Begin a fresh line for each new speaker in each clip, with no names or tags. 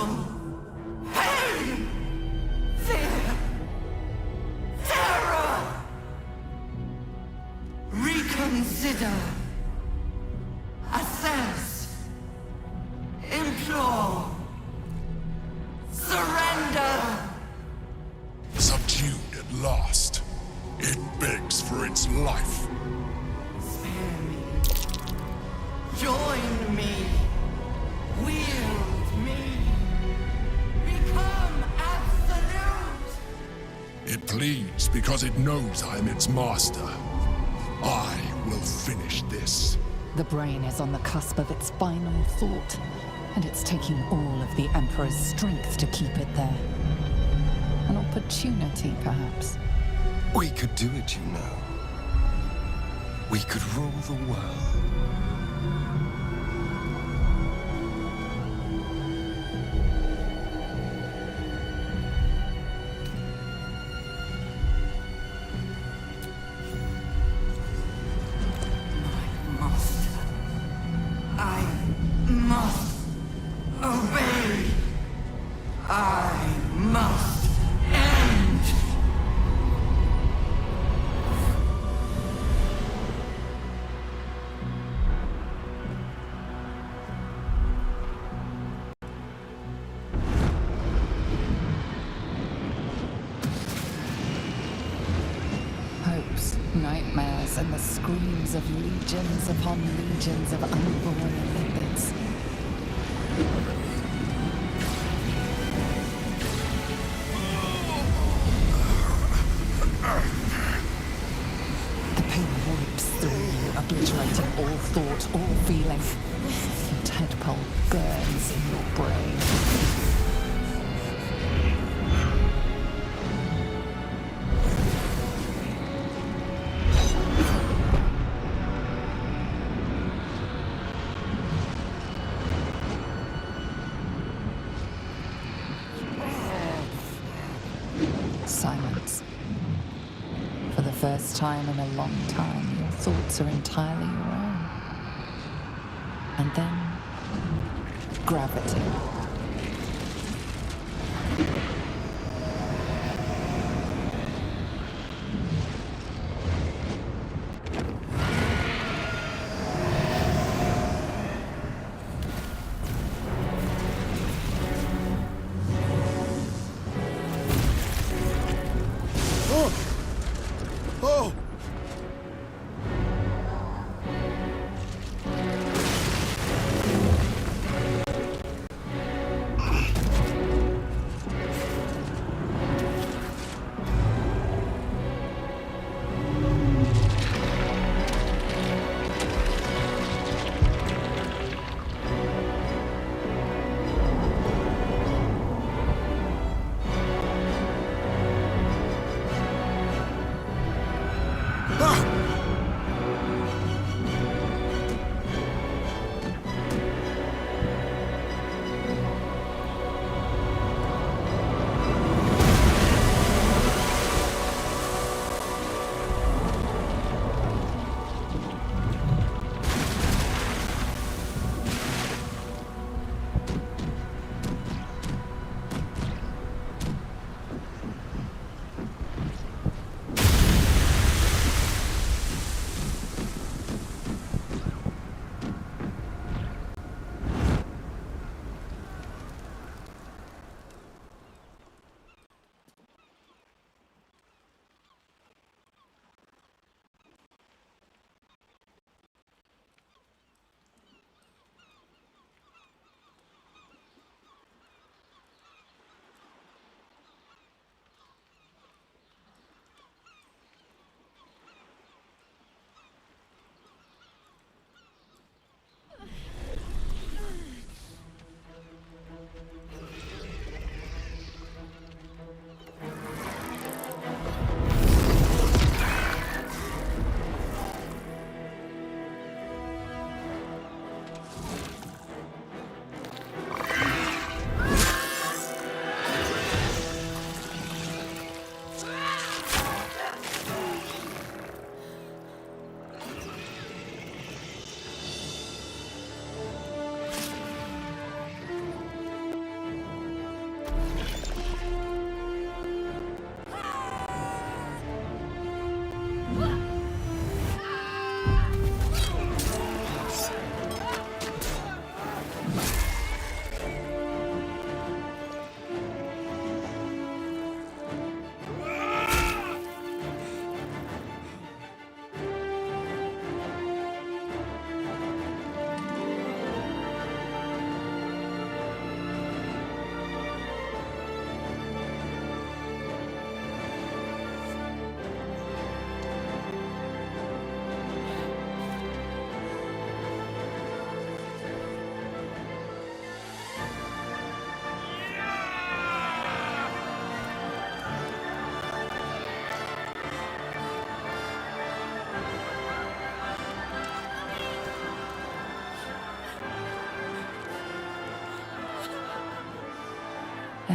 tremble. Pain! Fear! Terror! Reconsider. Assess. Implore. Surrender!
Subdued at last, it begs for its life.
Spare me. Join me. Wield me. Become absolute.
It pleads because it knows I'm its master. I will finish this.
The brain is on the cusp of its final thought, and it's taking all of the Emperor's strength to keep it there. An opportunity, perhaps.
We could do it, you know. We could rule the world.
I must obey. I must end.
Hopes, nightmares, and the screams of legions upon legions of unborn lipids. The pain wipes through you, obliterating all thought, all feeling. The tadpole burns in your brain. Silence. For the first time in a long time, your thoughts are entirely your own. And then, gravity.
Oh!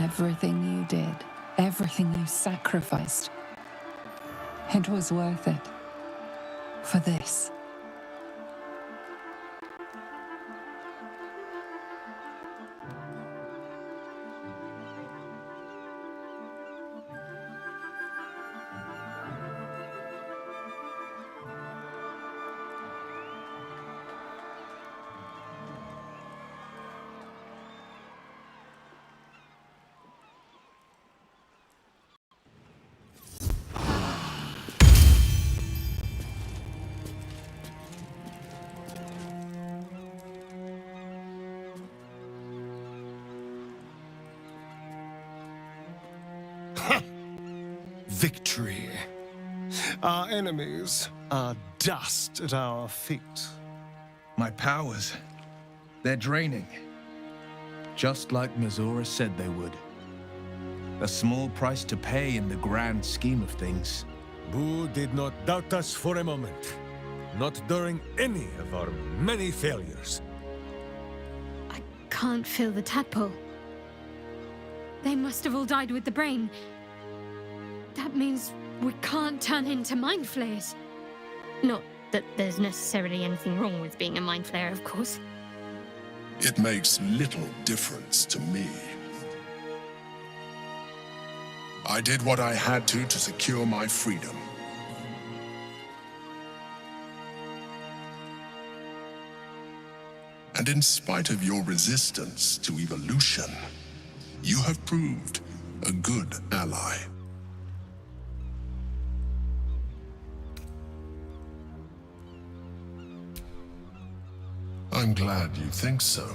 Everything you did, everything you sacrificed, it was worth it. For this.
Victory. Our enemies are dust at our feet.
My powers, they're draining. Just like Mizora said they would. A small price to pay in the grand scheme of things.
Boo did not doubt us for a moment. Not during any of our many failures.
I can't feel the tadpole. They must have all died with the brain. That means we can't turn into mind flayers. Not that there's necessarily anything wrong with being a mind flayer, of course.
It makes little difference to me. I did what I had to secure my freedom. And in spite of your resistance to evolution, you have proved a good ally. I'm glad you think so.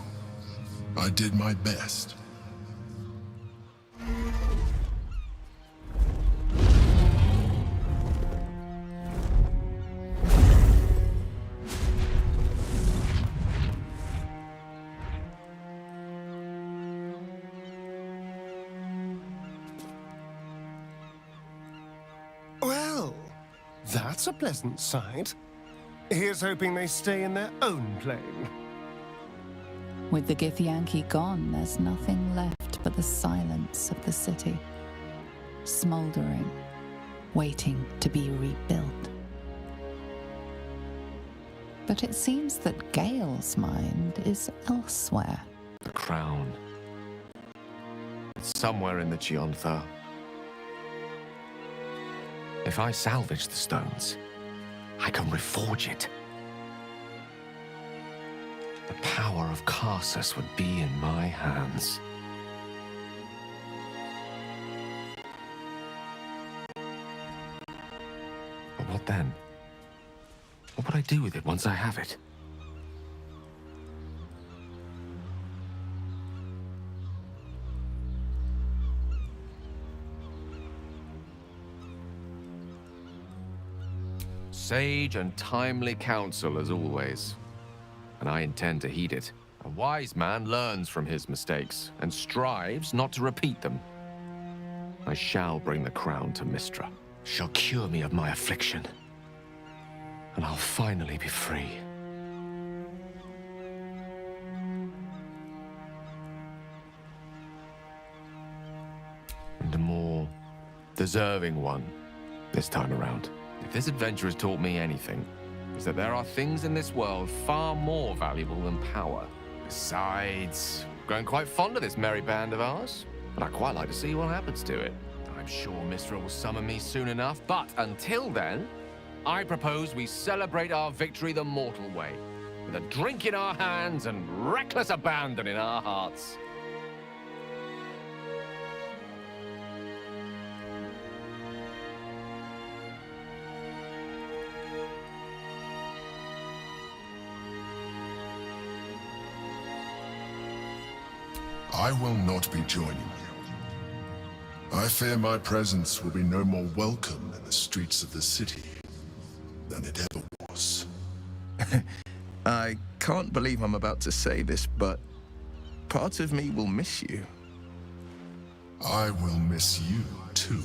I did my best.
Well, that's a pleasant sight. Here's hoping they stay in their own plane.
With the Githyanki gone, there's nothing left but the silence of the city, smoldering, waiting to be rebuilt. But it seems that Gale's mind is elsewhere.
The crown. It's somewhere in the Gionthar. If I salvage the stones, I can reforge it. The power of Karsus would be in my hands. But what then? What would I do with it once I have it? Sage and timely counsel as always, and I intend to heed it. A wise man learns from his mistakes and strives not to repeat them. I shall bring the crown to Mystra. She'll cure me of my affliction, and I'll finally be free. And a more deserving one this time around. If this adventure has taught me anything, is that there are things in this world far more valuable than power. Besides, I'm growing quite fond of this merry band of ours, but I'd quite like to see what happens to it. I'm sure Mystra will summon me soon enough, but until then, I propose we celebrate our victory the mortal way, with a drink in our hands and reckless abandon in our hearts.
I will not be joining you. I fear my presence will be no more welcome in the streets of the city than it ever was.
I can't believe I'm about to say this, but part of me will miss you.
I will miss you, too.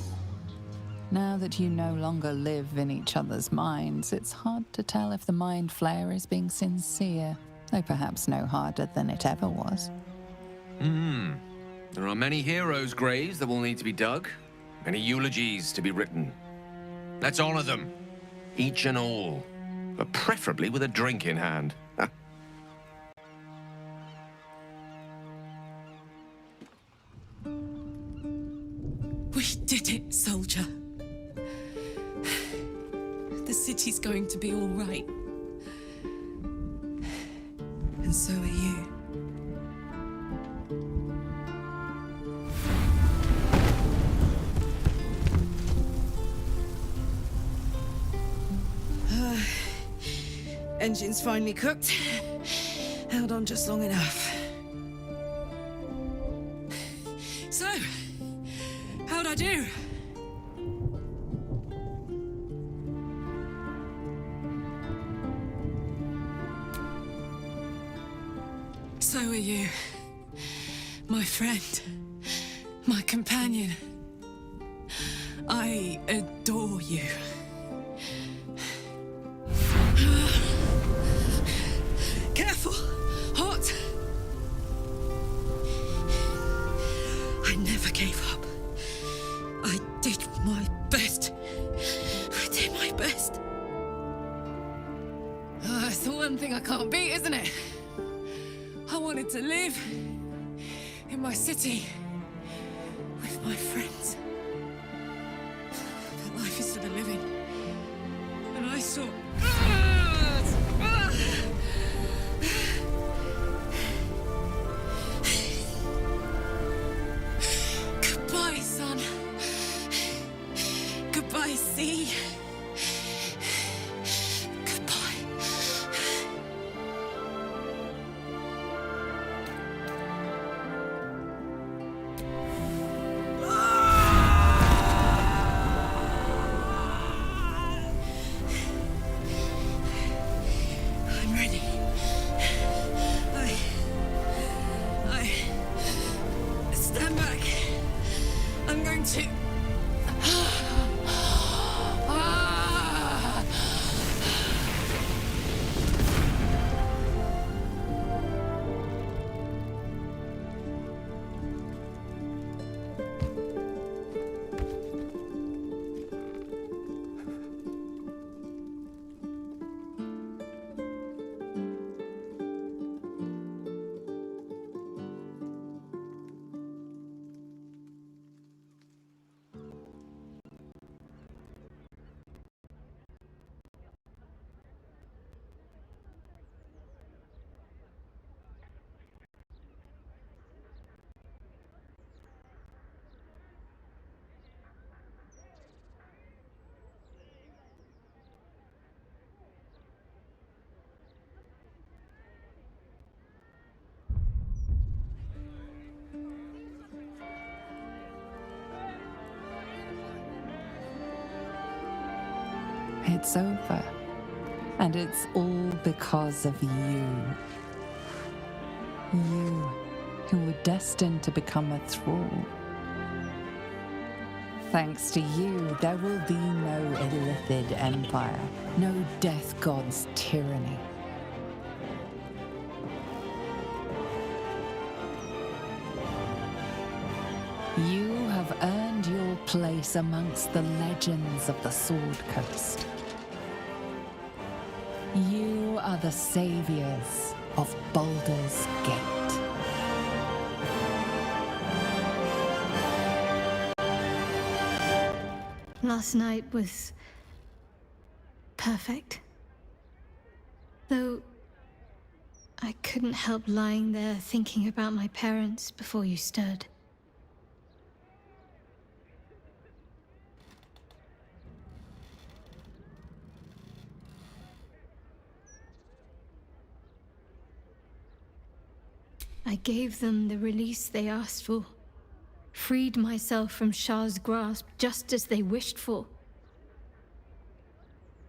Now that you no longer live in each other's minds, it's hard to tell if the Mind Flayer is being sincere, though perhaps no harder than it ever was.
There are many heroes' graves that will need to be dug, many eulogies to be written. Let's honor them, each and all, but preferably with a drink in hand.
We did it, soldier. The city's going to be all right. And so are you. Engine's finally cooked. Held on just long enough. So, how'd I do? So are you. My friend. My companion. I adore you. Careful! Hot! I never gave up. I did my best. I did my best. It's the one thing I can't beat, isn't it? I wanted to live in my city with my friends. But life is for the living. And I saw... Goodbye, son. Goodbye, sea. Goodbye. I'm ready. I stand back. I'm going to.
It's over. And it's all because of you. You, who were destined to become a thrall. Thanks to you, there will be no Illithid Empire, no Death God's tyranny. You have earned your place amongst the legends of the Sword Coast. You are the saviors of Baldur's Gate.
Last night was perfect. Though I couldn't help lying there thinking about my parents before you stirred. I gave them the release they asked for. Freed myself from Shah's grasp just as they wished for.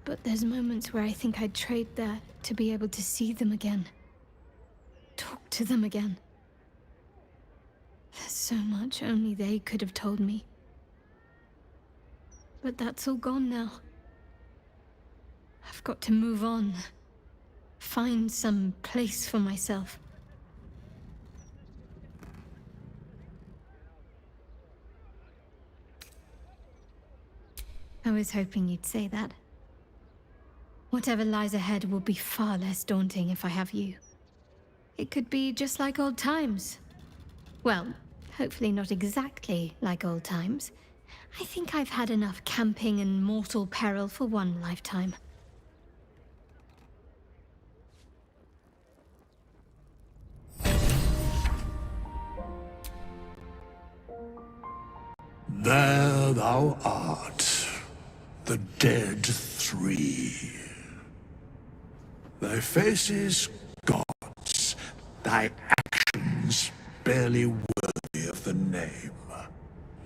But there's moments where I think I'd trade that to be able to see them again. Talk to them again. There's so much only they could have told me. But that's all gone now. I've got to move on. Find some place for myself. I was hoping you'd say that. Whatever lies ahead will be far less daunting if I have you. It could be just like old times. Well, hopefully not exactly like old times. I think I've had enough camping and mortal peril for one lifetime.
There thou art, the dead three. Thy faces gods, thy actions barely worthy of the name.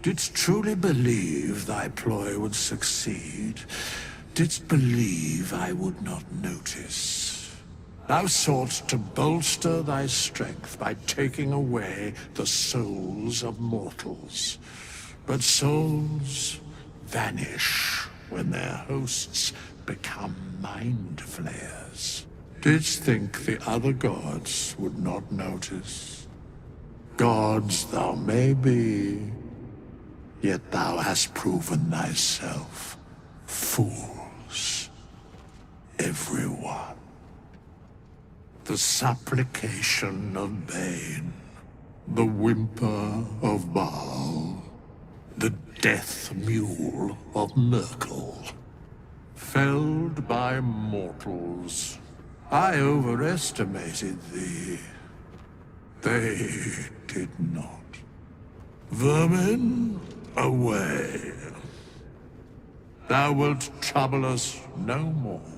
Didst truly believe thy ploy would succeed? Didst believe I would not notice? Thou soughtst to bolster thy strength by taking away the souls of mortals. But souls vanish when their hosts become mind flayers. Didst think the other gods would not notice? Gods thou may be, yet thou hast proven thyself fools, everyone. The supplication of Bane, the whimper of Baal, the death mule of Merkel. Felled by mortals, I overestimated thee. They did not. Vermin, away. Thou wilt trouble us no more.